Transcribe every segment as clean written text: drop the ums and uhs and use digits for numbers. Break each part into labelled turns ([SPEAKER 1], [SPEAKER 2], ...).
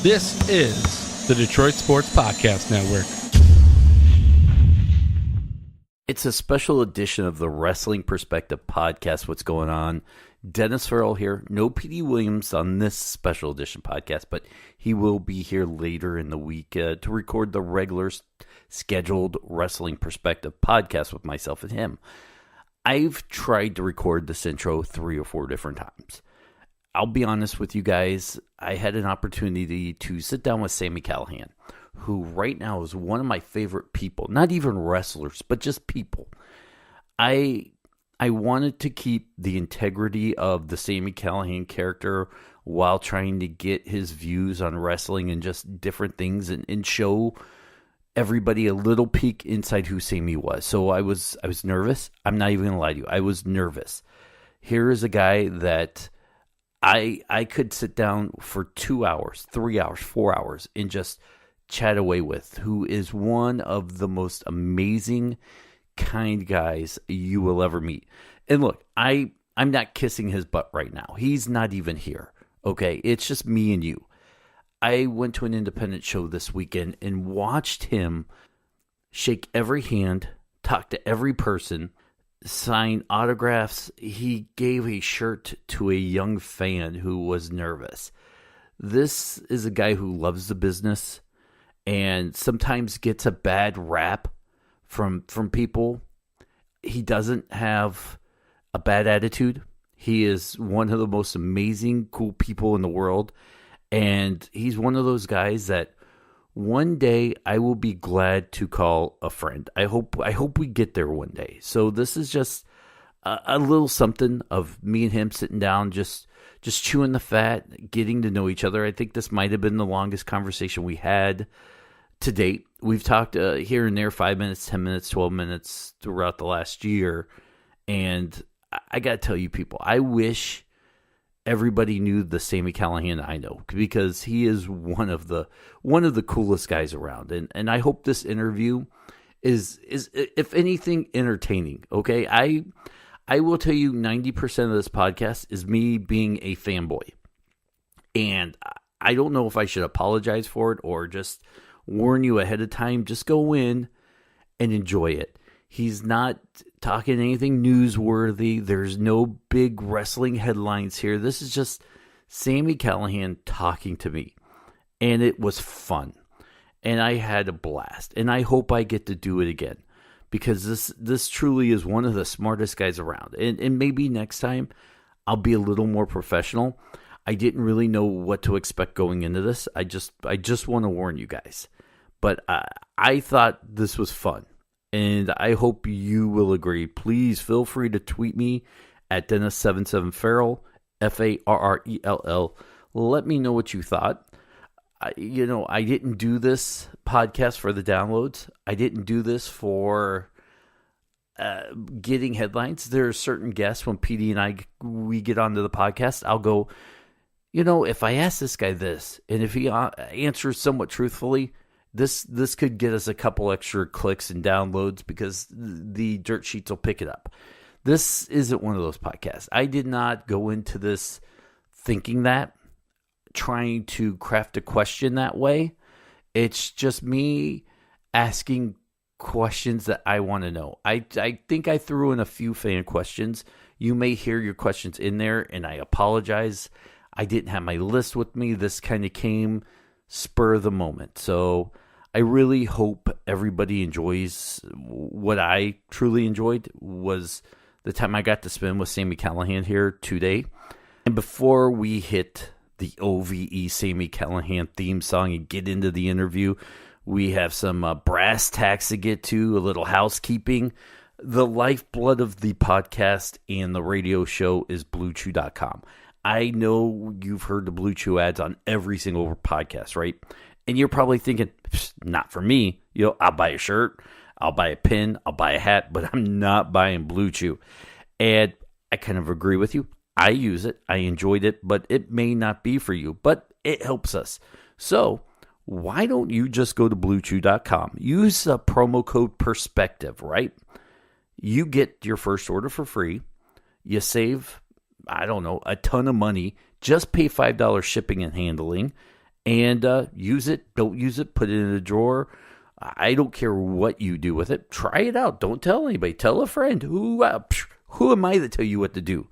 [SPEAKER 1] This is the Detroit Sports Podcast Network.
[SPEAKER 2] It's a special edition of the Wrestling Perspective Podcast. What's going on? Dennis Farrell here. No P.D. Williams on this special edition podcast, but he will be here later in the week to record the regular scheduled Wrestling Perspective podcast with myself and him. I've tried to record this intro 3 or 4 different times. I'll be honest with you guys, I had an opportunity to sit down with Sami Callihan, who right now is one of my favorite people, not even wrestlers, but just people. I wanted to keep the integrity of the Sami Callihan character while trying to get his views on wrestling and just different things and show everybody a little peek inside who Sami was. So I was nervous. I'm not even going to lie to you. I was nervous. Here is a guy that I could sit down for 2 hours, 3 hours, 4 hours and just chat away with, who is one of the most amazing, kind guys you will ever meet. And look, I'm not kissing his butt right now. He's not even here, okay? It's just me and you. I went to an independent show this weekend and watched him shake every hand, talk to every person, sign autographs. He gave a shirt to a young fan who was nervous. This is a guy who loves the business and sometimes gets a bad rap from people. He doesn't have a bad attitude. He is one of the most amazing, cool people in the world. And he's one of those guys that one day I will be glad to call a friend. I hope we get there one day. So this is just a little something of me and him sitting down, just chewing the fat, getting to know each other. I think this might have been the longest conversation we had to date. We've talked here and there, 5 minutes, 10 minutes, 12 minutes throughout the last year. And I got to tell you people, I wish everybody knew the Sami Callihan I know, because he is one of the coolest guys around. And I hope this interview is if anything entertaining. Okay. I will tell you 90% of this podcast is me being a fanboy. And I don't know if I should apologize for it or just warn you ahead of time. Just go in and enjoy it. He's not talking anything newsworthy. There's no big wrestling headlines here. This is just Sami Callihan talking to me. And it was fun. And I had a blast. And I hope I get to do it again. Because this truly is one of the smartest guys around. And maybe next time I'll be a little more professional. I didn't really know what to expect going into this. I just want to warn you guys. But I thought this was fun. And I hope you will agree. Please feel free to tweet me at Dennis77Farrell, Farrell. Let me know what you thought. I didn't do this podcast for the downloads. I didn't do this for getting headlines. There are certain guests when PD and we get onto the podcast, I'll go, if I ask this guy this, and if he answers somewhat truthfully, This could get us a couple extra clicks and downloads because the dirt sheets will pick it up. This isn't one of those podcasts. I did not go into this thinking that, trying to craft a question that way. It's just me asking questions that I want to know. I think I threw in a few fan questions. You may hear your questions in there, and I apologize. I didn't have my list with me. This kind of came spur of the moment. So I really hope everybody enjoys. What I truly enjoyed was the time I got to spend with Sami Callihan here today. And before we hit the OVE Sami Callihan theme song and get into the interview, we have some brass tacks to get to, a little housekeeping. The lifeblood of the podcast and the radio show is BlueChew.com. I know you've heard the Blue Chew ads on every single podcast, right? And you're probably thinking, not for me. I'll buy a shirt, I'll buy a pin, I'll buy a hat, but I'm not buying Blue Chew. And I kind of agree with you. I use it. I enjoyed it, but it may not be for you, but it helps us. So why don't you just go to BlueChew.com? Use a promo code PERSPECTIVE, right? You get your first order for free. You save I don't know, a ton of money. Just pay $5 shipping and handling, and use it. Don't use it. Put it in a drawer. I don't care what you do with it. Try it out. Don't tell anybody. Tell a friend. Who am I to tell you what to do?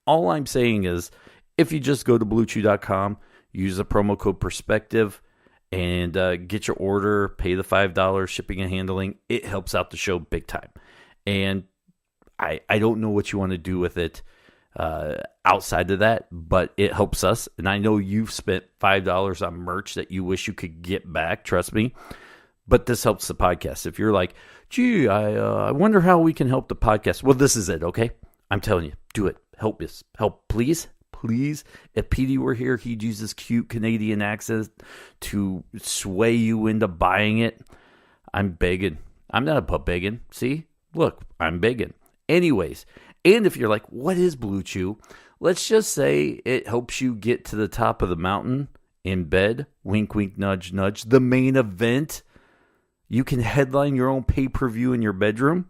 [SPEAKER 2] All I'm saying is, if you just go to BlueChew.com, use the promo code Perspective, and get your order, pay the $5 shipping and handling, it helps out the show big time. And I don't know what you want to do with it outside of that, but it helps us. And I know you've spent $5 on merch that you wish you could get back. Trust me. But this helps the podcast. If you're like, gee, I wonder how we can help the podcast. Well, this is it, okay? I'm telling you, do it. Help us. Help, please. Please. If PD were here, he'd use his cute Canadian accent to sway you into buying it. I'm begging. I'm not above begging. See? Look, I'm begging. Anyways, and if you're like, what is Blue Chew? Let's just say it helps you get to the top of the mountain in bed. Wink, wink, nudge, nudge. The main event. You can headline your own pay-per-view in your bedroom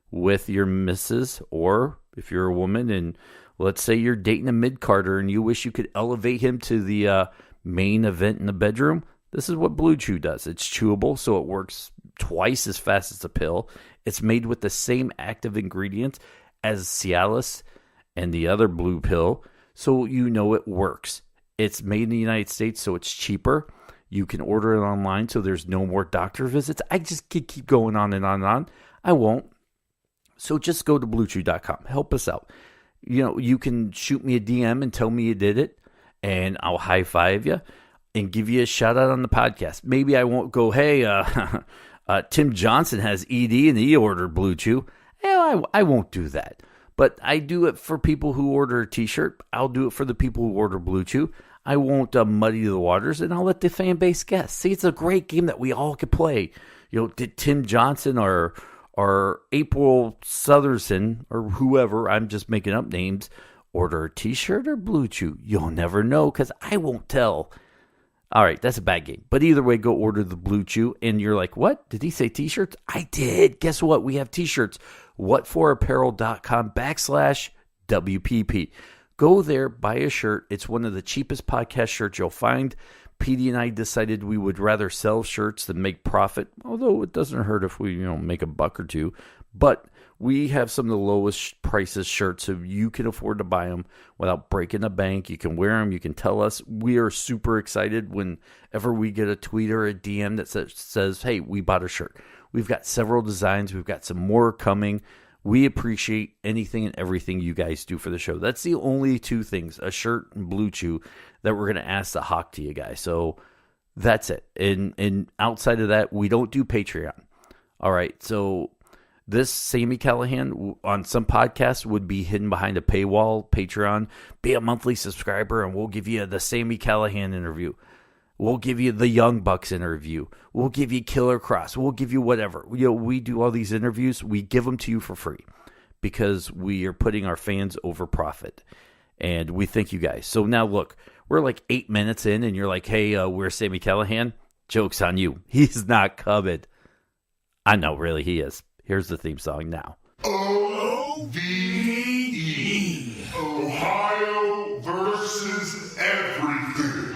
[SPEAKER 2] with your missus, or if you're a woman and let's say you're dating a mid-carder and you wish you could elevate him to the main event in the bedroom, this is what Blue Chew does. It's chewable, so it works twice as fast as a pill. It's made with the same active ingredients as Cialis and the other blue pill, so you know it works. It's made in the United States, so it's cheaper. You can order it online, so there's no more doctor visits. I just could keep going on and on and on. I won't. So just go to BlueChew.com. Help us out. You know, you can shoot me a DM and tell me you did it, and I'll high-five you and give you a shout-out on the podcast. Maybe I won't go, hey, Tim Johnson has ED and he ordered Blue Chew. I won't do that. But I do it for people who order a T-shirt. I'll do it for the people who order Blue Chew. I won't muddy the waters, and I'll let the fan base guess. See, it's a great game that we all could play. You know, did Tim Johnson or April Sutherson or whoever, I'm just making up names, order a T-shirt or Blue Chew? You'll never know because I won't tell. All right, that's a bad game. But either way, go order the Blue Chew. And you're like, what? Did he say T-shirts? I did. Guess what? We have T-shirts. whatforapparel.com/WPP. Go there, buy a shirt. It's one of the cheapest podcast shirts you'll find. PD and I decided we would rather sell shirts than make profit, although it doesn't hurt if we, make a buck or two. But we have some of the lowest prices shirts, so you can afford to buy them without breaking the bank. You can wear them. You can tell us. We are super excited whenever we get a tweet or a DM that says, hey, we bought a shirt. We've got several designs. We've got some more coming. We appreciate anything and everything you guys do for the show. That's the only two things, a shirt and Blue Chew, that we're going to ask to hawk to you guys. So that's it. And outside of that, we don't do Patreon. All right, so this Sami Callihan on some podcasts would be hidden behind a paywall. Patreon, be a monthly subscriber, and we'll give you the Sami Callihan interview. We'll give you the Young Bucks interview. We'll give you Killer Cross. We'll give you whatever. We do all these interviews. We give them to you for free because we are putting our fans over profit. And we thank you guys. So now look, we're like 8 minutes in and you're like, hey, we're Sami Callihan. Joke's on you. He's not coming. I know, really, he is. Here's the theme song now.
[SPEAKER 3] OVE. Ohio versus everything.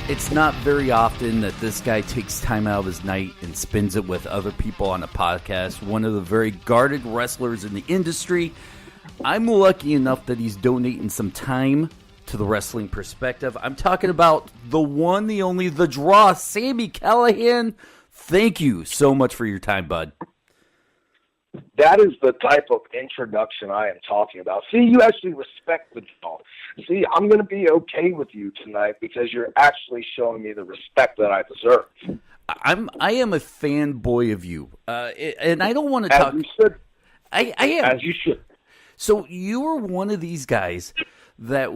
[SPEAKER 2] It's not very often that this guy takes time out of his night and spends it with other people on a podcast. One of the very guarded wrestlers in the industry. I'm lucky enough that he's donating some time to the Wrestling Perspective. I'm talking about the one, the only, the draw, Sami Callihan. Thank you so much for your time, bud.
[SPEAKER 4] That is the type of introduction I am talking about. See, you actually respect the draw. See, I'm going to be okay with you tonight because you're actually showing me the respect that I deserve.
[SPEAKER 2] I am a fanboy of you, and I don't want to talk.
[SPEAKER 4] As you should.
[SPEAKER 2] I am.
[SPEAKER 4] As you should.
[SPEAKER 2] So you were one of these guys that,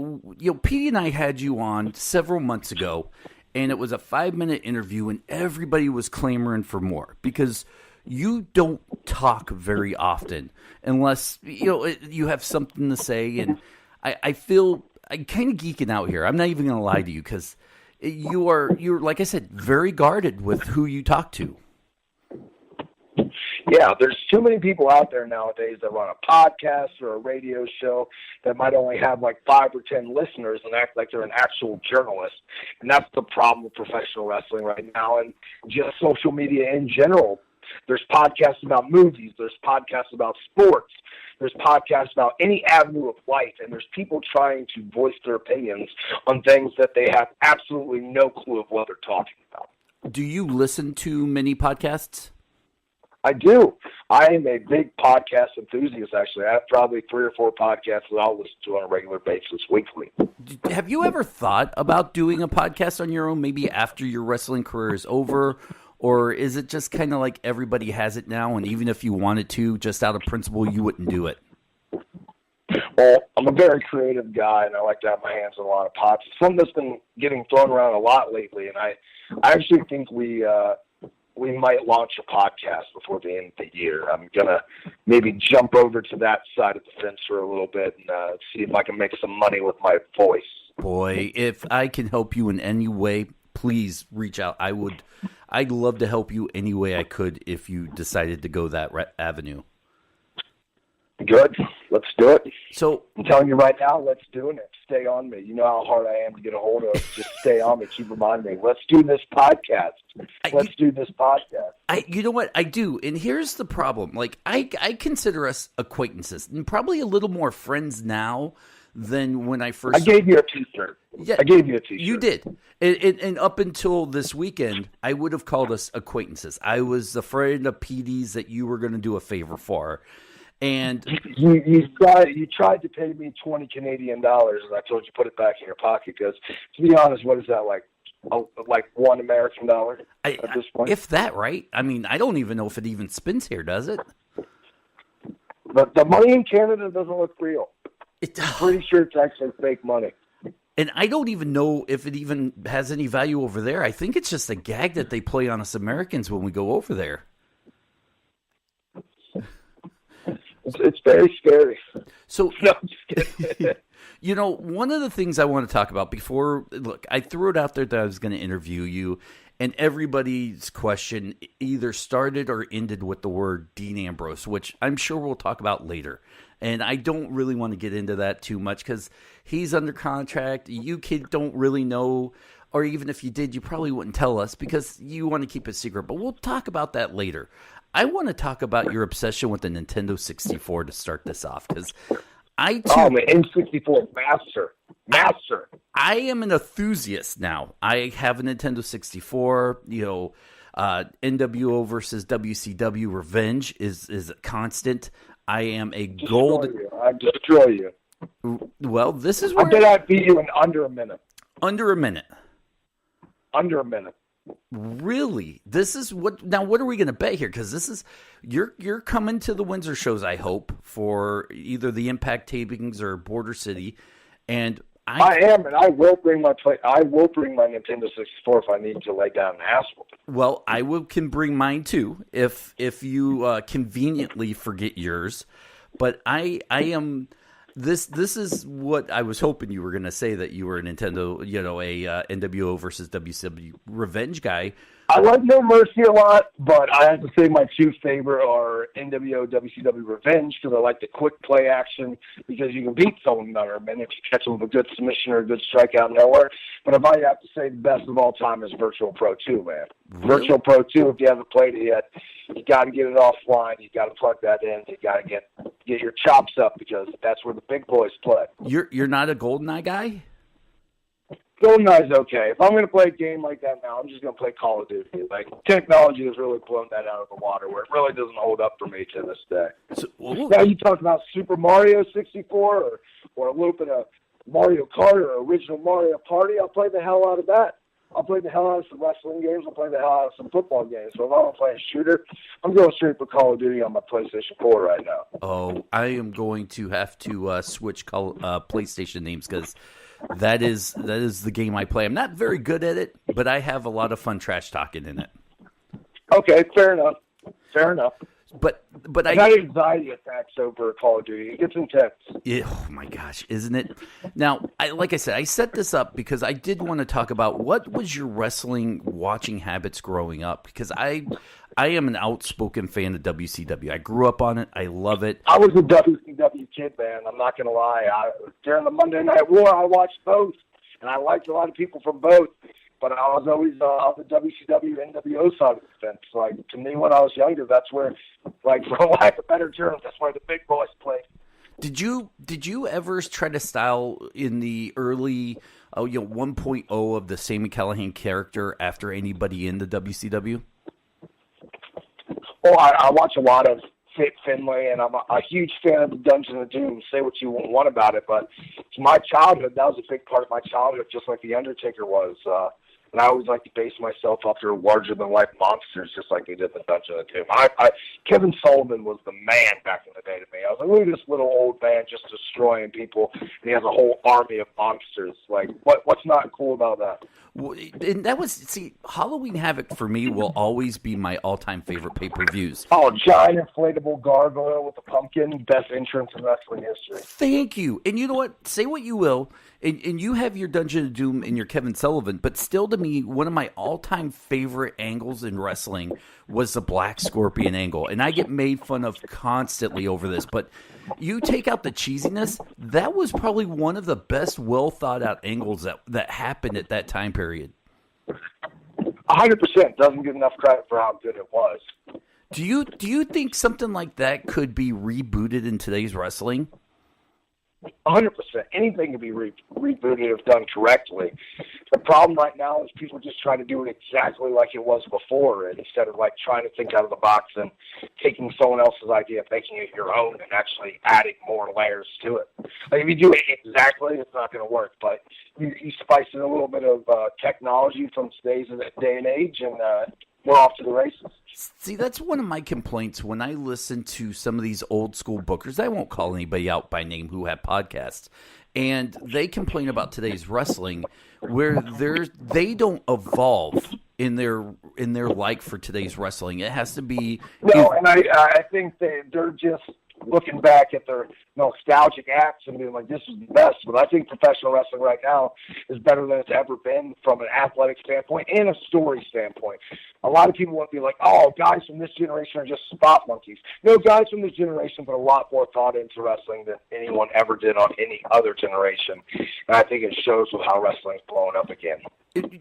[SPEAKER 2] Petey and I had you on several months ago, and it was a 5-minute interview, and everybody was clamoring for more because you don't talk very often unless, you have something to say. And I feel I'm kind of geeking out here. I'm not even going to lie to you because you're, like I said, very guarded with who you talk to.
[SPEAKER 4] Yeah, there's too many people out there nowadays that run a podcast or a radio show that might only have like 5 or 10 listeners and act like they're an actual journalist. And that's the problem with professional wrestling right now and just social media in general. There's podcasts about movies. There's podcasts about sports. There's podcasts about any avenue of life. And there's people trying to voice their opinions on things that they have absolutely no clue of what they're talking about.
[SPEAKER 2] Do you listen to many podcasts?
[SPEAKER 4] I do. I am a big podcast enthusiast, actually. I have probably 3 or 4 podcasts that I'll listen to on a regular basis weekly.
[SPEAKER 2] Have you ever thought about doing a podcast on your own, maybe after your wrestling career is over? Or is it just kind of like everybody has it now, and even if you wanted to, just out of principle, you wouldn't do it?
[SPEAKER 4] Well, I'm a very creative guy, and I like to have my hands in a lot of pots. It's something that's been getting thrown around a lot lately, and I actually think we might launch a podcast before the end of the year. I'm going to maybe jump over to that side of the fence for a little bit and see if I can make some money with my voice.
[SPEAKER 2] Boy, if I can help you in any way, please reach out. I'd love to help you any way I could if you decided to go that avenue.
[SPEAKER 4] Good. Let's do it.
[SPEAKER 2] So
[SPEAKER 4] I'm telling you right now, let's do it. Stay on me. You know how hard I am to get a hold of. Just stay on me. Keep reminding me. Let's do this podcast. Do this podcast.
[SPEAKER 2] You know what? I do. And here's the problem. Like, I consider us acquaintances and probably a little more friends now than when I first...
[SPEAKER 4] I gave you a t-shirt.
[SPEAKER 2] Yeah,
[SPEAKER 4] I gave you a t-shirt.
[SPEAKER 2] You did. And up until this weekend, I would have called us acquaintances. I was afraid of PDs that you were going to do a favor for. And
[SPEAKER 4] you tried to pay me $20 Canadian, and I told you put it back in your pocket because, to be honest, what is that like? Like $1 American dollar at this point?
[SPEAKER 2] If that, right? I mean, I don't even know if it even spins here, does it?
[SPEAKER 4] But the money in Canada doesn't look real. I'm pretty sure it's actually fake money.
[SPEAKER 2] And I don't even know if it even has any value over there. I think it's just a gag that they play on us Americans when we go over there.
[SPEAKER 4] It's very scary.
[SPEAKER 2] So, one of the things I want to talk about look, I threw it out there that I was going to interview you, and everybody's question either started or ended with the word Dean Ambrose, which I'm sure we'll talk about later. And I don't really want to get into that too much because he's under contract. You don't really know, or even if you did, you probably wouldn't tell us because you want to keep it secret. But we'll talk about that later. I want to talk about your obsession with the Nintendo 64 to start this off because I too...
[SPEAKER 4] Oh, the N64 master.
[SPEAKER 2] I am an enthusiast now. I have a Nintendo 64. NWO versus WCW Revenge is a constant. I am a gold.
[SPEAKER 4] I destroy you.
[SPEAKER 2] Well, this is where
[SPEAKER 4] I bet I beat you in under a minute.
[SPEAKER 2] Under a minute.
[SPEAKER 4] Under a minute.
[SPEAKER 2] Really? This is what? Now, what are we going to bet here? Because this is you're coming to the Windsor shows. I hope for either the Impact tapings or Border City, and I
[SPEAKER 4] am, and I will bring my Nintendo 64 if I need to lay down an asphalt.
[SPEAKER 2] Well, can bring mine too if you conveniently forget yours. But I am. This is what I was hoping you were going to say, that you were a Nintendo, a NWO versus WCW Revenge guy.
[SPEAKER 4] I like No Mercy a lot, but I have to say my 2 favorite are NWO, WCW Revenge, because I like the quick play action, because you can beat someone in under a minute if you catch them with a good submission or a good strike out of nowhere. But if I have to say the best of all time is Virtual Pro 2, man.
[SPEAKER 2] Really?
[SPEAKER 4] Virtual Pro 2, if you haven't played it yet, you got to get it offline. You got to plug that in. You got to get your chops up, because that's where the big boys play.
[SPEAKER 2] You're not a GoldenEye guy?
[SPEAKER 4] GoldenEye's okay. If I'm going to play a game like that now, I'm just going to play Call of Duty. Like, technology has really blown that out of the water, where it really doesn't hold up for me to this day. Now you talk about Super Mario 64 or a little bit of Mario Kart or original Mario Party, I'll play the hell out of that. I'll play the hell out of some wrestling games. I'll play the hell out of some football games. So if I want to play a shooter, I'm going straight for Call of Duty on my PlayStation 4 right now.
[SPEAKER 2] Oh, I am going to have to switch PlayStation names because that is the game I play. I'm not very good at it, but I have a lot of fun trash talking in it.
[SPEAKER 4] Okay, fair enough. Fair enough.
[SPEAKER 2] But
[SPEAKER 4] I got anxiety attacks over Call of Duty. It gets intense.
[SPEAKER 2] Oh my gosh, isn't it? Now, like I said, I set this up because I did want to talk about what was your wrestling watching habits growing up, because I am an outspoken fan of WCW. I grew up on it. I love it.
[SPEAKER 4] I was a WCW kid, man. I'm not going to lie. During the Monday Night War, I watched both, and I liked a lot of people from both. But I was always on the WCW NWO side of the fence. Like, to me, when I was younger, that's where, like, for lack of better terms, that's where the big boys played.
[SPEAKER 2] Did you ever try to style in the early 1.0 of the Sami Callihan character after anybody in the WCW?
[SPEAKER 4] Oh, I watch a lot of Fit Finlay, and I'm a huge fan of the Dungeon of Doom. Say what you want about it, but it's my childhood. That was a big part of my childhood, just like The Undertaker was. And I always like to base myself off their larger-than-life monsters, just like they did the Dungeon of Doom. Kevin Sullivan was the man back in the day to me. I was like, look at this little old man just destroying people, and he has a whole army of monsters. Like, what's not cool about that?
[SPEAKER 2] Well, and that was, Halloween Havoc for me will always be my all-time favorite pay-per-views.
[SPEAKER 4] Oh, giant inflatable gargoyle with a pumpkin, best entrance in wrestling history.
[SPEAKER 2] Thank you. And you know what? Say what you will, and you have your Dungeon of Doom and your Kevin Sullivan, but still to me, one of my all-time favorite angles in wrestling was the Black Scorpion angle. And I get made fun of constantly over this, but you take out the cheesiness, that was probably one of the best well-thought-out angles that happened at that time period.
[SPEAKER 4] 100% doesn't get enough credit for how good it was.
[SPEAKER 2] Do you think something like that could be rebooted in today's wrestling?
[SPEAKER 4] 100%. Anything can be rebooted if done correctly. The problem right now is people just try to do it exactly like it was before, and instead of like trying to think out of the box and taking someone else's idea, making it your own, and actually adding more layers to it. Like if you do it exactly, it's not going to work. But you spice in a little bit of technology from today's day and age, and we're off to the races.
[SPEAKER 2] See, that's one of my complaints when I listen to some of these old school bookers. I won't call anybody out by name who have podcasts, and they complain about today's wrestling where they don't evolve in their like for today's wrestling. It has to be
[SPEAKER 4] and I think they're just looking back at their nostalgic acts and being like, this is the best. But I think professional wrestling right now is better than it's ever been from an athletic standpoint and a story standpoint. A lot of people want to be like, oh, guys from this generation are just spot monkeys. No, guys from this generation put a lot more thought into wrestling than anyone ever did on any other generation. And I think it shows with how wrestling's blowing up again.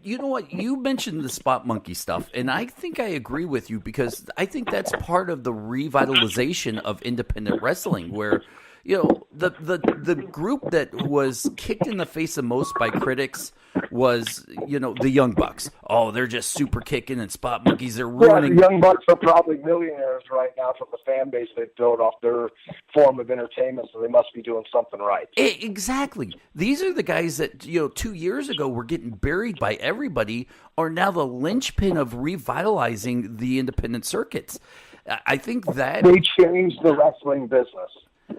[SPEAKER 2] You know what? You mentioned the spot monkey stuff, and I think I agree with you because I think that's part of the revitalization of independent wrestling where, the group that was kicked in the face the most by critics was, the Young Bucks. Oh, they're just super kicking and spot monkeys. They're ruining.
[SPEAKER 4] The Young Bucks are probably millionaires right now from the fan base they built off their form of entertainment, so they must be doing something right.
[SPEAKER 2] Exactly. These are the guys that, 2 years ago were getting buried by everybody, are now the linchpin of revitalizing the independent circuits. I think that
[SPEAKER 4] they changed the wrestling business.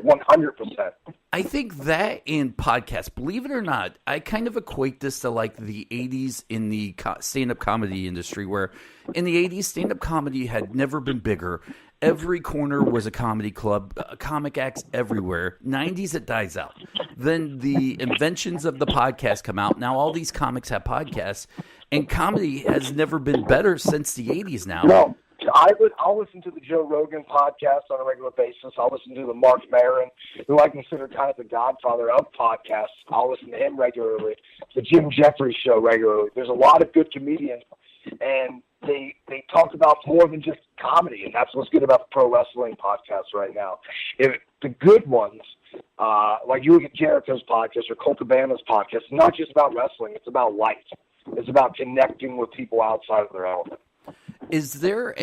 [SPEAKER 4] 100%.
[SPEAKER 2] I think that and podcasts, believe it or not, I kind of equate this to like the 80s in the stand-up comedy industry, where in the 80s, stand-up comedy had never been bigger. Every corner was a comedy club, comic acts everywhere. 90s, it dies out. Then the inventions of the podcast come out. Now all these comics have podcasts, and comedy has never been better since the 80s now.
[SPEAKER 4] No. I'll listen to the Joe Rogan podcast on a regular basis. I'll listen to the Mark Maron, who I consider kind of the godfather of podcasts. I'll listen to him regularly. The Jim Jeffries show regularly. There's a lot of good comedians, and they talk about more than just comedy, and that's what's good about the pro wrestling podcasts right now. The good ones, like you look at Jericho's podcast or Colt Cabana's podcast, it's not just about wrestling. It's about life. It's about connecting with people outside of their element.
[SPEAKER 2] Is there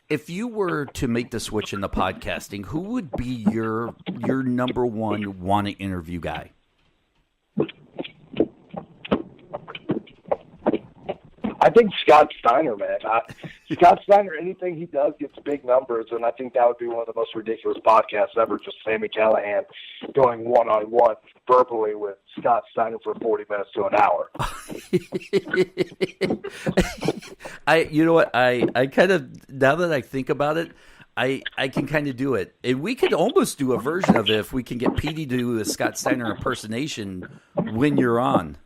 [SPEAKER 2] if you were to make the switch into podcasting, who would be your number one want to interview guy?
[SPEAKER 4] think Scott Steiner, man. Scott Steiner, anything he does gets big numbers, and I think that would be one of the most ridiculous podcasts ever, just Sami Callihan going one-on-one verbally with Scott Steiner for 40 minutes to an hour.
[SPEAKER 2] You know what, I kind of, now that I think about it, I can kind of do it. And we could almost do a version of it if we can get Petey to do a Scott Steiner impersonation when you're on.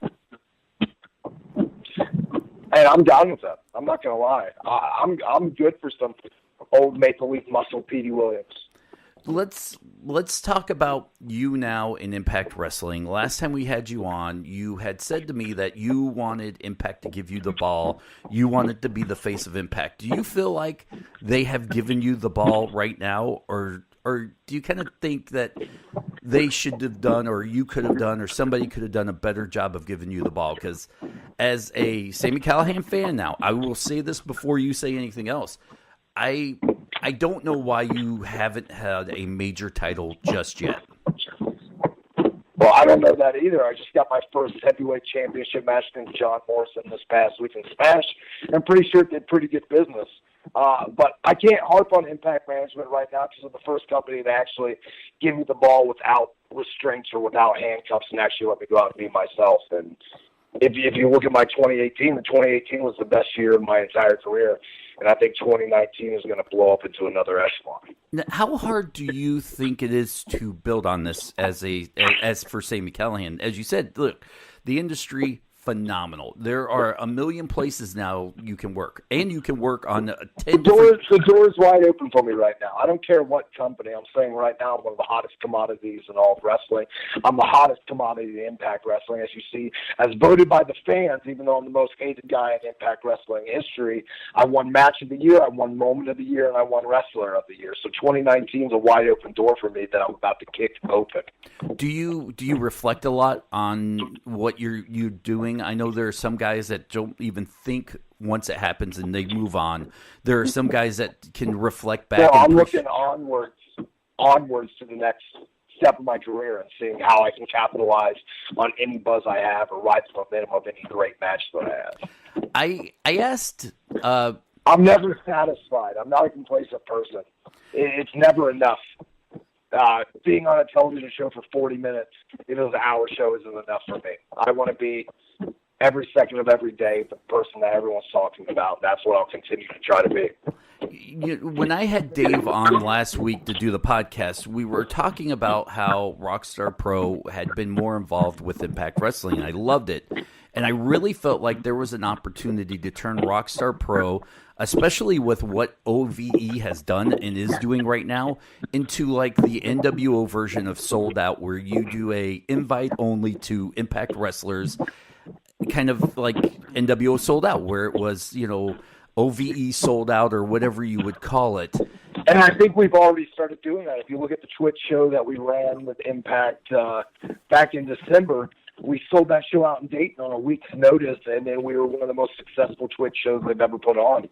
[SPEAKER 4] And I'm down with that. I'm not gonna lie. I'm good for some old Maple Leaf muscle Petey Williams.
[SPEAKER 2] Let's talk about you now in Impact Wrestling. Last time we had you on, you had said to me that you wanted Impact to give you the ball. You wanted to be the face of Impact. Do you feel like they have given you the ball right now, or do you kind of think that they should have done, or you could have done, or somebody could have done a better job of giving you the ball? Because as a Sami Callihan fan now, I will say this before you say anything else. I don't know why you haven't had a major title just yet.
[SPEAKER 4] Well, I don't know that either. I just got my first heavyweight championship match against John Morrison this past week in Smash. I'm pretty sure it did pretty good business. But I can't harp on Impact Management right now because it's the first company to actually give me the ball without restraints or without handcuffs and actually let me go out and be myself. And if you look at my 2018, the 2018 was the best year of my entire career. And I think 2019 is going to blow up into another echelon.
[SPEAKER 2] Now, how hard do you think it is to build on this as for Sami Callihan? As you said, look, the industry, phenomenal. There are a million places now you can work, and you can work on 10
[SPEAKER 4] The door is wide open for me right now. I don't care what company. I'm saying right now I'm one of the hottest commodities in all of wrestling. I'm the hottest commodity in Impact Wrestling, as you see, as voted by the fans, even though I'm the most hated guy in Impact Wrestling history. I won Match of the Year, I won Moment of the Year, and I won Wrestler of the Year. So 2019 is a wide open door for me that I'm about to kick open.
[SPEAKER 2] Do you reflect a lot on what you're doing? I know there are some guys that don't even think once it happens and they move on. There are some guys that can reflect back.
[SPEAKER 4] Well, I'm looking onwards to the next step of my career and seeing how I can capitalize on any buzz I have or ride the momentum of any great match that I have.
[SPEAKER 2] I asked.
[SPEAKER 4] I'm never satisfied. I'm not a complacent person. It's never enough. Being on a television show for 40 minutes, if it was an hour show, isn't enough for me. I want to be every second of every day the person that everyone's talking about. That's what I'll continue to try to be.
[SPEAKER 2] When I had Dave on last week to do the podcast, we were talking about how Rockstar Pro had been more involved with Impact Wrestling, and I loved it. And I really felt like there was an opportunity to turn Rockstar Pro, especially with what OVE has done and is doing right now, into like the NWO version of Sold Out, where you do a invite only to Impact wrestlers, kind of like NWO Sold Out, where it was, OVE Sold Out or whatever you would call it.
[SPEAKER 4] And I think we've already started doing that. If you look at the Twitch show that we ran with Impact back in December, we sold that show out in Dayton on a week's notice, and then we were one of the most successful Twitch shows they've ever put on.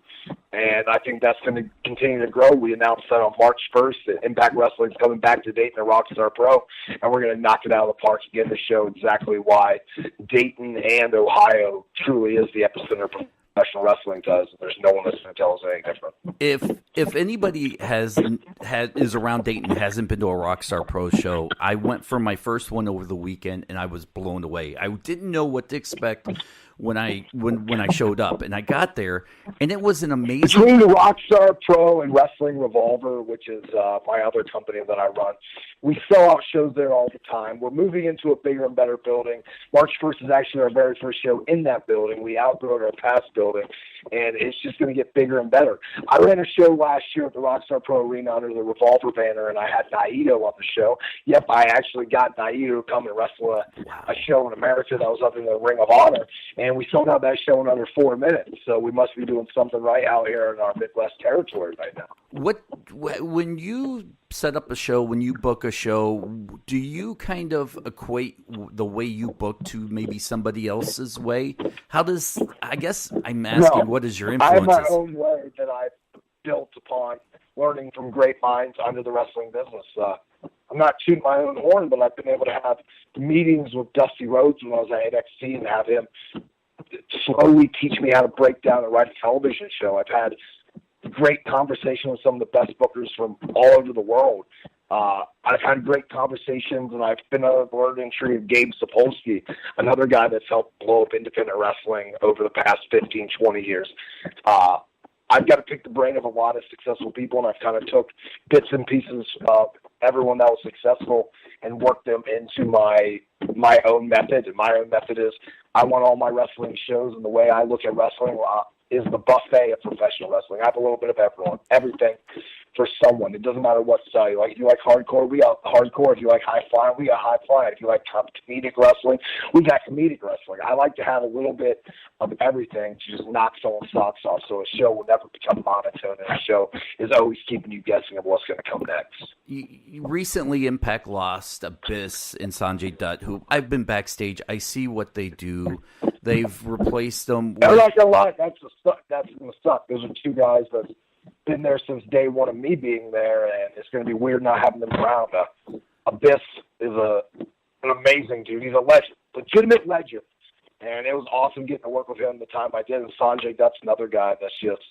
[SPEAKER 4] And I think that's going to continue to grow. We announced that on March 1st that Impact Wrestling is coming back to Dayton at Rockstar Pro, and we're going to knock it out of the park again to show exactly why Dayton and Ohio truly is the epicenter of professional wrestling does. There's no one that's going to tell us anything different.
[SPEAKER 2] If anybody is around Dayton hasn't been to a Rockstar Pro show, I went for my first one over the weekend and I was blown away. I didn't know what to expect when I showed up, and I got there, and it was an amazing.
[SPEAKER 4] Between the Rockstar Pro and Wrestling Revolver, which is my other company that I run, we sell out shows there all the time. We're moving into a bigger and better building. March 1st is actually our very first show in that building. We outgrew our past building, and it's just going to get bigger and better. I ran a show last year at the Rockstar Pro Arena under the Revolver banner, and I had Naito on the show. Yep, I actually got Naito to come and wrestle a show in America that was up in the Ring of Honor, and we sold out that show in under 4 minutes. So we must be doing something right out here in our Midwest territory right now.
[SPEAKER 2] When you set up a show, when you book a show, do you kind of equate the way you book to maybe somebody else's way? I guess I'm asking, what is your influences?
[SPEAKER 4] I have my own way that I've built upon learning from great minds under the wrestling business. I'm not tooting my own horn, but I've been able to have meetings with Dusty Rhodes when I was at NXT and have him slowly teach me how to break down and write a television show. I've had great conversations with some of the best bookers from all over the world. I've had great conversations, and I've been on the learning tree of Gabe Sapolsky, another guy that's helped blow up independent wrestling over the past 15, 20 years. I've got to pick the brain of a lot of successful people, and I've kind of took bits and pieces of everyone that was successful and worked them into my own method. And my own method is I want all my wrestling shows, and the way I look at wrestling is the buffet of professional wrestling. I have a little bit of everything for someone. It doesn't matter what style you like. If you like hardcore, we got hardcore. If you like high flying, we got high flying. If you like comedic wrestling, we got comedic wrestling. I like to have a little bit of everything to just knock someone's socks off, so a show will never become monotone, and a show is always keeping you guessing of what's going to come next.
[SPEAKER 2] You recently Impact lost Abyss and Sanjay Dutt, who I've been backstage. I see what they do. They've replaced them with...
[SPEAKER 4] I'm not going to lie. That's going to suck. Those are two guys that's been there since day one of me being there, and it's going to be weird not having them around. Abyss is an amazing dude. He's a legend, legitimate legend, and it was awesome getting to work with him the time I did. And Sanjay Dutt's another guy that's just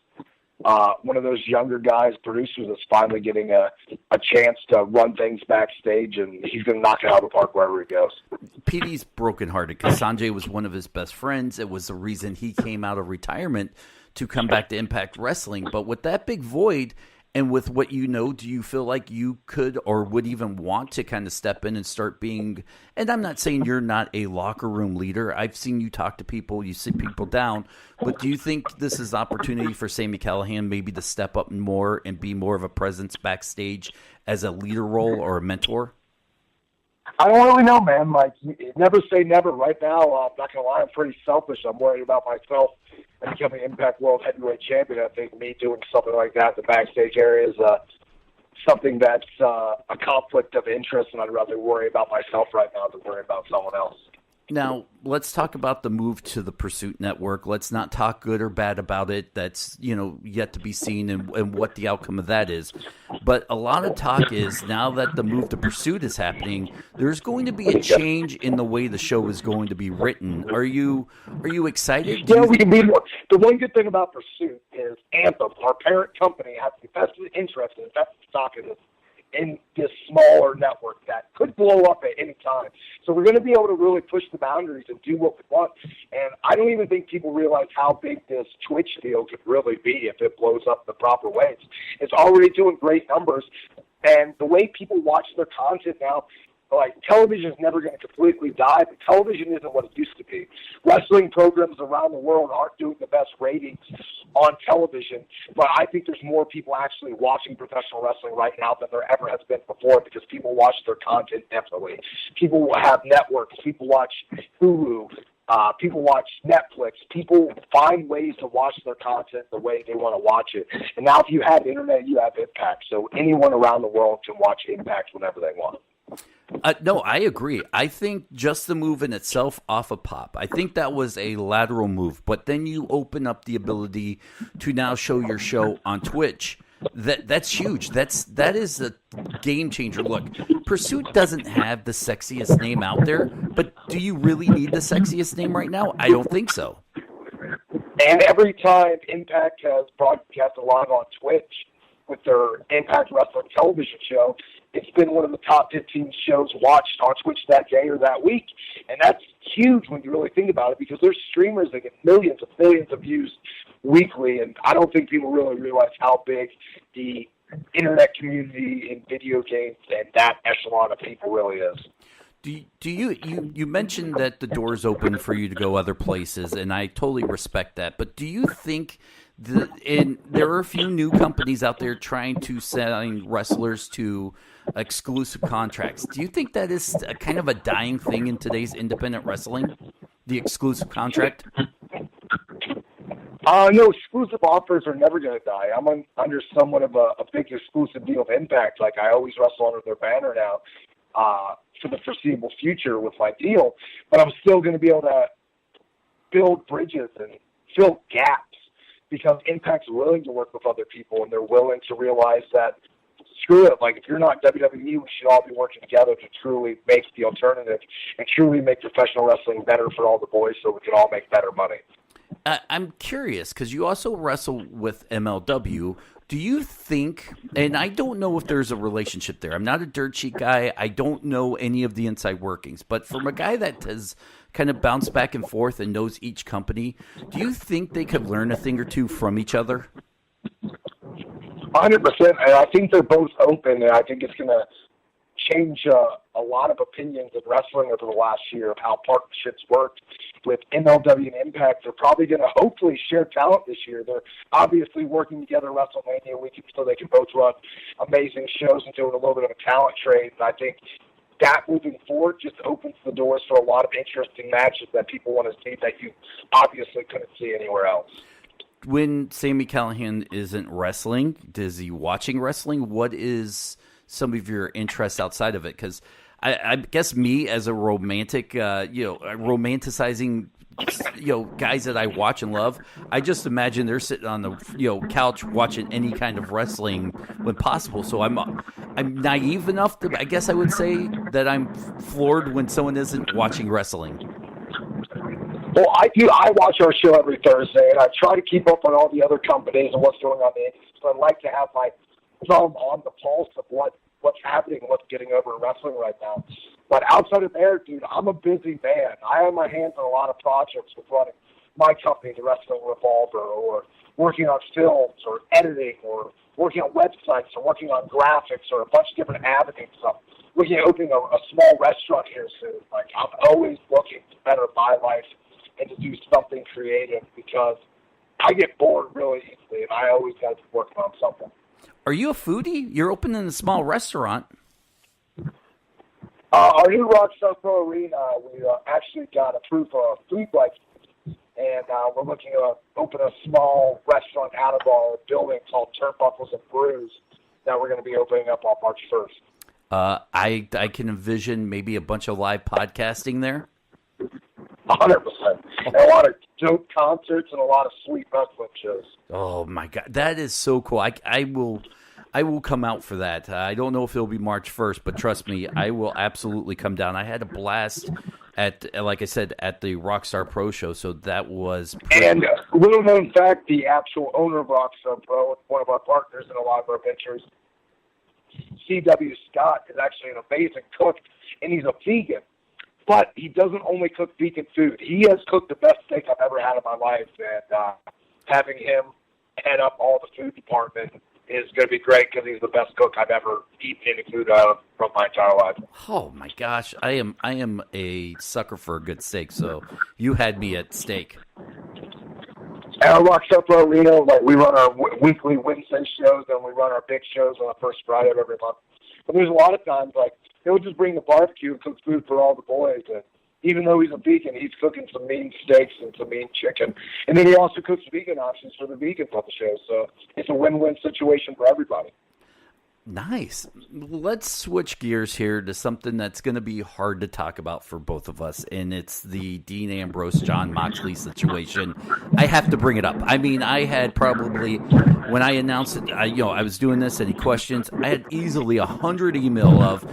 [SPEAKER 4] one of those younger guys, producers, that's finally getting a chance to run things backstage, and he's going to knock it out of the park wherever he goes.
[SPEAKER 2] PD's brokenhearted because Sanjay was one of his best friends. It was the reason he came out of retirement to come back to Impact Wrestling. But with that big void and with what you know, do you feel like you could or would even want to kind of step in and start being, and I'm not saying you're not a locker room leader. I've seen you talk to people, you sit people down, but do you think this is an opportunity for Sami Callihan maybe to step up more and be more of a presence backstage as a leader role or a mentor?
[SPEAKER 4] I don't really know, man. Like, never say never. Right now, I'm not going to lie, I'm pretty selfish. I'm worried about myself and becoming Impact World Heavyweight Champion. I think me doing something like that in the backstage area is something that's a conflict of interest, and I'd rather worry about myself right now than worry about someone else.
[SPEAKER 2] Now, let's talk about the move to the Pursuit Network. Let's not talk good or bad about it. That's, yet to be seen and what the outcome of that is. But a lot of talk is now that the move to Pursuit is happening, there's going to be a change in the way the show is going to be written. Are you excited?
[SPEAKER 4] Yeah, we can be more. The one good thing about Pursuit is Anthem, our parent company, has invested interest and invested stock in this smaller network that could blow up at any time. So we're going to be able to really push the boundaries and do what we want. And I don't even think people realize how big this Twitch deal could really be if it blows up the proper way. It's already doing great numbers. And the way people watch their content now, like, television is never going to completely die, but television isn't what it used to be. Wrestling programs around the world aren't doing the best ratings on television, but I think there's more people actually watching professional wrestling right now than there ever has been before, because people watch their content differently. People have networks. People watch Hulu. People watch Netflix. People find ways to watch their content the way they want to watch it. And now if you have internet, you have Impact. So anyone around the world can watch Impact whenever they want.
[SPEAKER 2] No, I agree. I think just the move in itself off of Pop, I think that was a lateral move. But then you open up the ability to now show your show on Twitch. That's huge. That is a game changer. Look, Pursuit doesn't have the sexiest name out there, but do you really need the sexiest name right now? I don't think so.
[SPEAKER 4] And every time Impact has broadcast live on Twitch with their Impact Wrestling television show, it's been one of the top 15 shows watched on Twitch that day or that week. And that's huge when you really think about it, because there's streamers that get millions of views weekly. And I don't think people really realize how big the internet community in video games and that echelon of people really is.
[SPEAKER 2] Do you mentioned that the door's open for you to go other places, and I totally respect that. But do you think there are a few new companies out there trying to sign wrestlers to exclusive contracts? Do you think that is a kind of a dying thing in today's independent wrestling, the exclusive contract?
[SPEAKER 4] No, exclusive offers are never going to die. I'm under somewhat of a big exclusive deal of Impact. Like, I always wrestle under their banner now for the foreseeable future with my deal. But I'm still going to be able to build bridges and fill gaps, because Impact's willing to work with other people, and they're willing to realize that screw it. Like, if you're not WWE, we should all be working together to truly make the alternative and truly make professional wrestling better for all the boys so we can all make better money.
[SPEAKER 2] I'm curious, because you also wrestle with MLW. Do you think, and I don't know if there's a relationship there. I'm not a dirt sheet guy. I don't know any of the inside workings. But from a guy that has kind of bounced back and forth and knows each company, do you think they could learn a thing or two from each other?
[SPEAKER 4] 100%. And I think they're both open, and I think it's going to change a lot of opinions in wrestling over the last year of how partnerships work with MLW and Impact. They're probably going to hopefully share talent this year. They're obviously working together WrestleMania weekend so they can both run amazing shows and doing a little bit of a talent trade. And I think that moving forward just opens the doors for a lot of interesting matches that people want to see that you obviously couldn't see anywhere else.
[SPEAKER 2] When Sami Callihan isn't wrestling, is he watching wrestling? What is some of your interests outside of it? Because I guess me as a romantic, romanticizing, guys that I watch and love, I just imagine they're sitting on the couch watching any kind of wrestling when possible. So I'm naive enough to, I guess I would say, that I'm floored when someone isn't watching wrestling.
[SPEAKER 4] Well, I do. I watch our show every Thursday, and I try to keep up on all the other companies and what's going on in the indies. So I like to have my thumb on the pulse of what's happening and what's getting over in wrestling right now. But outside of there, dude, I'm a busy man. I have my hands on a lot of projects with running my company, the Wrestling Revolver, or working on films, or editing, or working on websites, or working on graphics, or a bunch of different avenues. So looking at opening a small restaurant here soon. Like, I'm always looking to better my life and to do something creative because I get bored really easily, and I always got to be working on something.
[SPEAKER 2] Are you a foodie? You're opening a small restaurant.
[SPEAKER 4] Our new Rockstar Pro Arena, we actually got approved for a food license, and we're looking to open a small restaurant out of our building called Turnbuckles and Brews that we're going to be opening up on March 1st.
[SPEAKER 2] I can envision maybe a bunch of live podcasting there.
[SPEAKER 4] 100%. And a lot of dope concerts and a lot of sweet wrestling shows.
[SPEAKER 2] Oh my God, that is so cool! I will come out for that. I don't know if it'll be March 1st, but trust me, I will absolutely come down. I had a blast like I said, at the Rockstar Pro show, so that was pretty...
[SPEAKER 4] And little known fact, the actual owner of Rockstar Pro, one of our partners in a lot of our ventures, C.W. Scott, is actually an amazing cook, and he's a vegan. But he doesn't only cook vegan food. He has cooked the best steak I've ever had in my life, and having him head up all the food department is going to be great because he's the best cook I've ever eaten any food out of from my entire life.
[SPEAKER 2] Oh my gosh, I am a sucker for a good steak. So you had me at steak.
[SPEAKER 4] At our Rockstar Pro Arena, like, we run our weekly Wednesday shows, and we run our big shows on the first Friday of every month. But there's a lot of times, like, he'll just bring the barbecue and cook food for all the boys. And even though he's a vegan, he's cooking some mean steaks and some mean chicken. And then he also cooks vegan options for the vegans on the show. So it's a win-win situation for everybody.
[SPEAKER 2] Nice. Let's switch gears here to something that's going to be hard to talk about for both of us, and it's the Dean Ambrose, Jon Moxley situation. I have to bring it up. I mean, I had probably, when I announced it, I was doing this, any questions, I had easily 100 email of,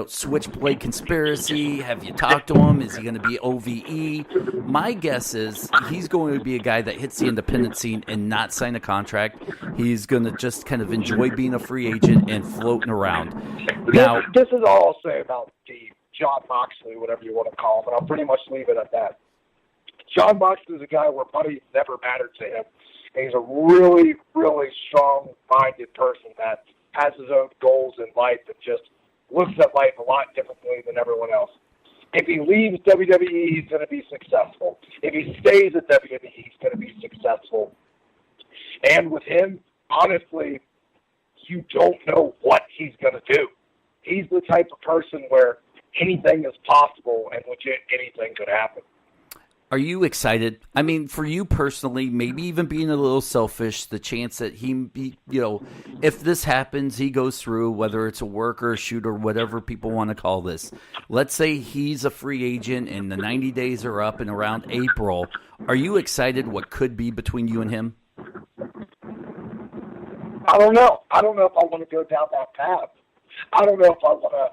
[SPEAKER 2] Switchblade conspiracy, have you talked to him, is he going to be OVE? My guess is he's going to be a guy that hits the independent scene and not sign a contract. He's going to just kind of enjoy being a free agent and floating around. Now,
[SPEAKER 4] this is all I'll say about Jon Moxley, whatever you want to call him, and I'll pretty much leave it at that. Jon Moxley is a guy where money never mattered to him. And he's a really, really strong-minded person that has his own goals in life and just looks at life a lot differently than everyone else. If he leaves WWE, he's going to be successful. If he stays at WWE, he's going to be successful. And with him, honestly, you don't know what he's going to do. He's the type of person where anything is possible and legit anything could happen.
[SPEAKER 2] Are you excited? I mean, for you personally, maybe even being a little selfish, the chance that if this happens, he goes through, whether it's a work or a shoot or whatever people want to call this. Let's say he's a free agent and the 90 days are up and around April. Are you excited what could be between you and him?
[SPEAKER 4] I don't know. I don't know if I want to go down that path. I don't know if I want to.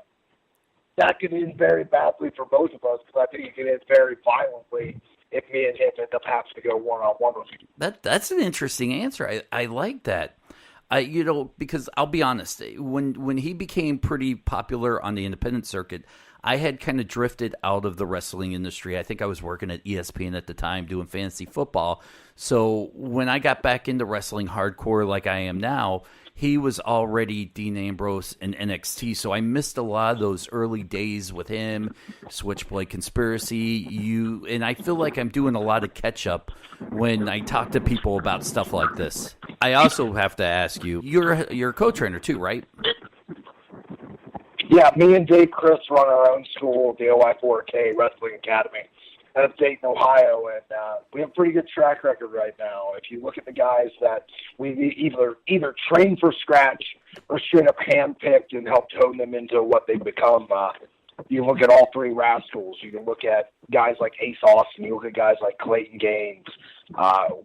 [SPEAKER 4] That could end very badly for both of us because I think it could end very violently if me and him end up having to go one-on-one with you.
[SPEAKER 2] That's an interesting answer. I like that. Because I'll be honest, when he became pretty popular on the independent circuit, I had kind of drifted out of the wrestling industry. I think I was working at ESPN at the time doing fantasy football. So when I got back into wrestling hardcore like I am now, he was already Dean Ambrose in NXT. So I missed a lot of those early days with him, Switchblade Conspiracy, and I feel like I'm doing a lot of catch up when I talk to people about stuff like this. I also have to ask you, you're a co-trainer too, right?
[SPEAKER 4] Yeah, me and Dave Chris run our own school, the OI4K Wrestling Academy out of Dayton, Ohio, and we have a pretty good track record right now. If you look at the guys that we either trained for scratch or straight up handpicked and helped hone them into what they've become, you look at all three Rascals. You can look at guys like Ace Austin. You look at guys like Clayton Gaines.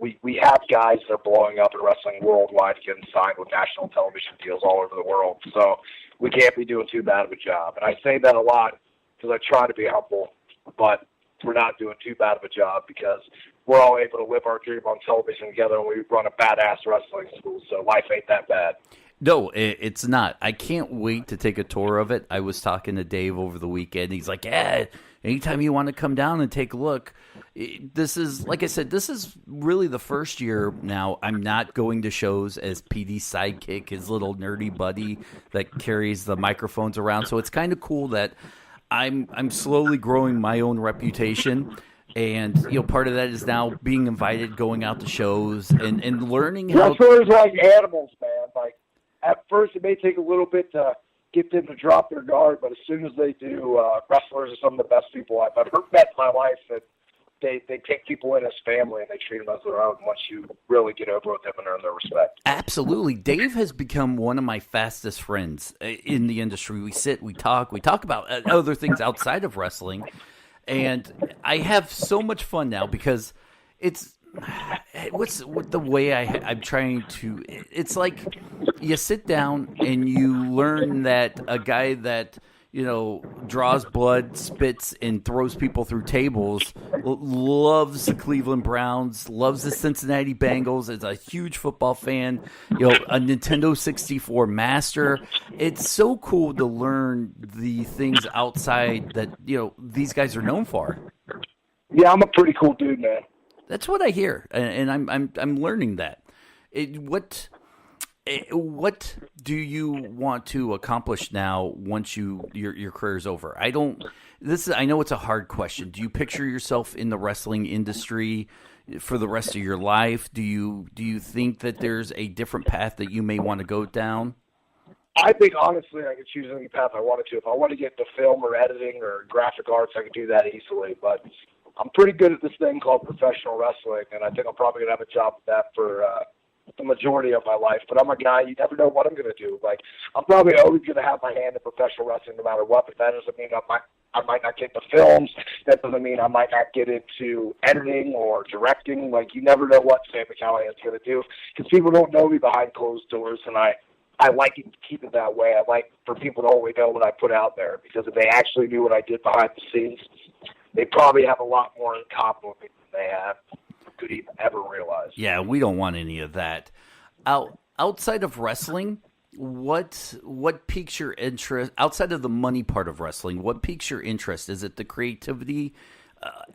[SPEAKER 4] We have guys that are blowing up in wrestling worldwide, getting signed with national television deals all over the world. So we can't be doing too bad of a job. And I say that a lot because I try to be humble, but we're not doing too bad of a job because we're all able to live our dream on television together and we run a badass wrestling school. So life ain't that bad.
[SPEAKER 2] No, it's not. I can't wait to take a tour of it. I was talking to Dave over the weekend. He's like, yeah, anytime you want to come down and take a look. This is, like I said, this is really the first year now I'm not going to shows as PD's sidekick, his little nerdy buddy that carries the microphones around. So it's kind of cool that I'm slowly growing my own reputation. And, part of that is now being invited, going out to shows and learning how.
[SPEAKER 4] Wrestlers like animals, man. Like, at first, it may take a little bit to get them to drop their guard, but as soon as they do, wrestlers are some of the best people I've ever met in my life. And they take people in as family and they treat them as their own once you really get over with them and earn their respect.
[SPEAKER 2] Absolutely. Dave has become one of my fastest friends in the industry. We sit, we talk about other things outside of wrestling. And I have so much fun now because the way I'm trying to, it's like you sit down and you learn that a guy that, draws blood, spits, and throws people through tables, loves the Cleveland Browns, loves the Cincinnati Bengals, is a huge football fan, a Nintendo 64 master. It's so cool to learn the things outside that, these guys are known for.
[SPEAKER 4] Yeah, I'm a pretty cool dude, man.
[SPEAKER 2] That's what I hear, and I'm learning that. What do you want to accomplish now once your career's over? I know it's a hard question. Do you picture yourself in the wrestling industry for the rest of your life? Do you think that there's a different path that you may want to go down?
[SPEAKER 4] I think honestly I could choose any path I wanted to. If I want to get into film or editing or graphic arts, I could do that easily. But I'm pretty good at this thing called professional wrestling, and I think I'm probably gonna have a job with that for the majority of my life. But I'm a guy, you never know what I'm going to do. Like, I'm probably always going to have my hand in professional wrestling no matter what, but that doesn't mean I might not get into films. That doesn't mean I might not get into editing or directing. Like, you never know what Sami Callihan is going to do because people don't know me behind closed doors, and I like to keep it that way. I like for people to only know what I put out there because if they actually knew what I did behind the scenes, they probably have a lot more in common with me than they have could even ever realize.
[SPEAKER 2] Yeah, we don't want any of that. Outside of wrestling, what piques your interest? Outside of the money part of wrestling, what piques your interest? Is it the creativity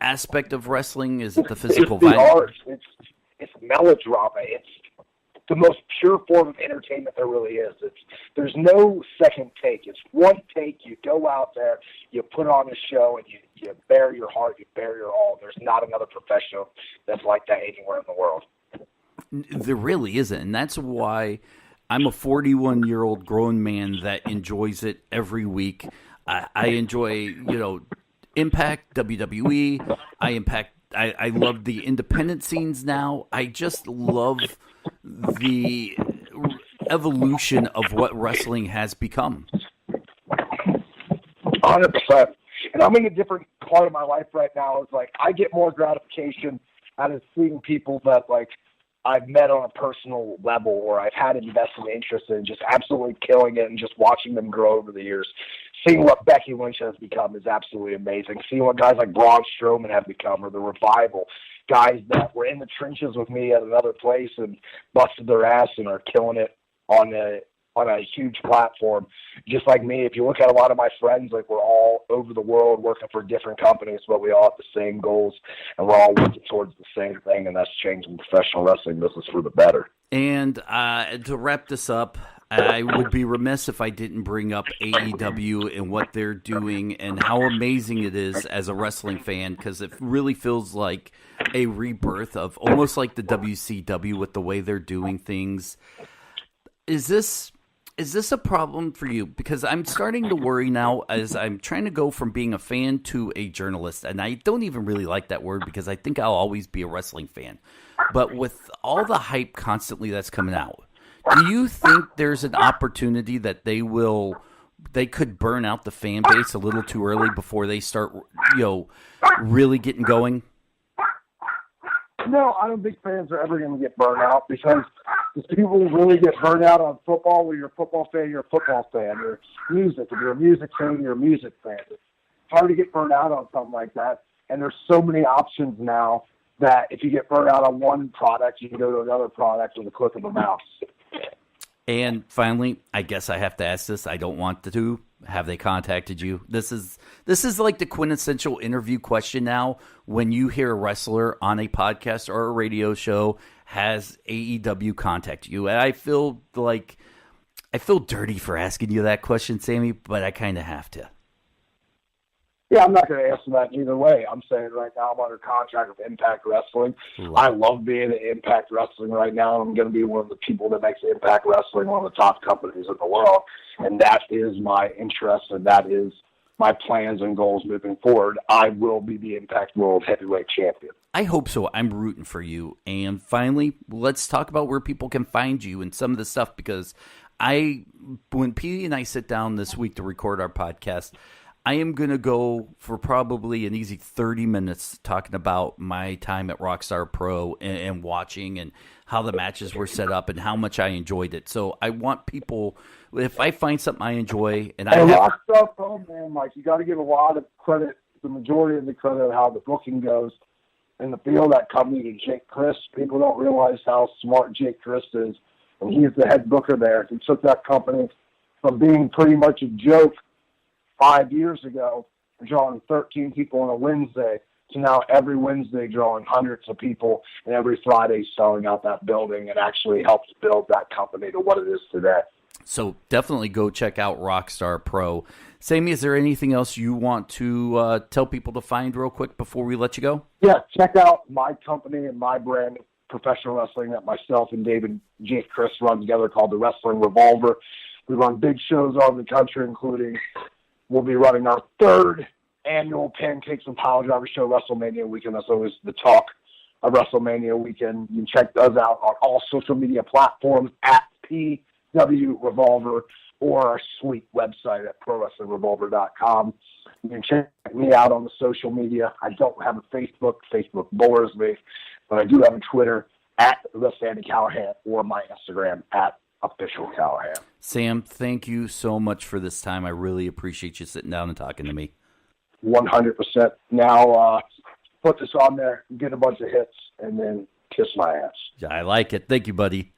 [SPEAKER 2] aspect of wrestling? Is it the physical
[SPEAKER 4] violence? It's melodrama. It's the most pure form of entertainment there really is. There's no second take. It's one take. You go out there, you put on a show, and you bare your heart, you bare your all. There's not another professional that's like that anywhere in the world.
[SPEAKER 2] There really isn't, and that's why I'm a 41-year-old grown man that enjoys it every week. I enjoy, Impact, WWE. I love the independent scenes now. I just love the evolution of what wrestling has become.
[SPEAKER 4] 100%. And I'm in a different part of my life right now. It's like I get more gratification out of seeing people that, like, I've met on a personal level or I've had invested interest in, just absolutely killing it and just watching them grow over the years. Seeing what Becky Lynch has become is absolutely amazing. Seeing what guys like Braun Strowman have become, or the Revival, guys that were in the trenches with me at another place and busted their ass and are killing it on a huge platform. Just like me, if you look at a lot of my friends, like we're all over the world working for different companies, but we all have the same goals and we're all working towards the same thing, and that's changing professional wrestling business for the better.
[SPEAKER 2] And to wrap this up, I would be remiss if I didn't bring up AEW and what they're doing and how amazing it is as a wrestling fan, because it really feels like a rebirth of almost like the WCW with the way they're doing things. Is this a problem for you? Because I'm starting to worry now as I'm trying to go from being a fan to a journalist, and I don't even really like that word because I think I'll always be a wrestling fan. But with all the hype constantly that's coming out, do you think there's an opportunity that they could burn out the fan base a little too early before they start, really getting going?
[SPEAKER 4] No, I don't think fans are ever going to get burned out, because if people really get burned out on football, when you're a football fan, you're a football fan. Or music, if you're a music fan, you're a music fan. It's hard to get burned out on something like that. And there's so many options now that if you get burned out on one product, you can go to another product with a click of a mouse.
[SPEAKER 2] And finally, I guess I have to ask this. I don't want to. Have they contacted you? This is like the quintessential interview question now. When you hear a wrestler on a podcast or a radio show, has AEW contact you? And I feel dirty for asking you that question, Sammy, but I kind of have to.
[SPEAKER 4] Yeah, I'm not going to answer that either way. I'm saying right now I'm under contract with Impact Wrestling. I love being at Impact Wrestling right now. I'm going to be one of the people that makes Impact Wrestling one of the top companies in the world. And that is my interest, and that is my plans and goals moving forward. I will be the Impact World Heavyweight Champion.
[SPEAKER 2] I hope so. I'm rooting for you. And finally, let's talk about where people can find you and some of the stuff, because when Petey and I sit down this week to record our podcast, I am going to go for probably an easy 30 minutes talking about my time at Rockstar Pro and watching and how the matches were set up and how much I enjoyed it. So I want people, if I find something I enjoy and
[SPEAKER 4] Rockstar Pro, man, like, you got to give a lot of credit, the majority of the credit of how the booking goes in the field, that company, to Jake Christ. People don't realize how smart Jake Christ is, and he's the head booker there. He took that company from being pretty much a joke 5 years ago, drawing 13 people on a Wednesday, to now every Wednesday drawing hundreds of people, and every Friday selling out that building, and actually helped build that company to what it is today.
[SPEAKER 2] So definitely go check out Rockstar Pro. Sammy, is there anything else you want to tell people to find real quick before we let you go?
[SPEAKER 4] Yeah, check out my company and my brand of professional wrestling that myself and David J. Chris run together, called the Wrestling Revolver. We run big shows all over the country, including we'll be running our third annual Pancakes and Pile Driver show, WrestleMania weekend. That's always the talk of WrestleMania weekend. You can check those out on all social media platforms at PW Revolver, or our sweet website at ProWrestlingRevolver.com. You can check me out on the social media. I don't have a Facebook. Facebook bores me. But I do have a Twitter at the Sami Callihan, or my Instagram at Official Callihan.
[SPEAKER 2] Sam, thank you so much for this time. I really appreciate you sitting down and talking to me.
[SPEAKER 4] 100%. Now, put this on there, get a bunch of hits, and then kiss my ass.
[SPEAKER 2] Yeah, I like it. Thank you, buddy.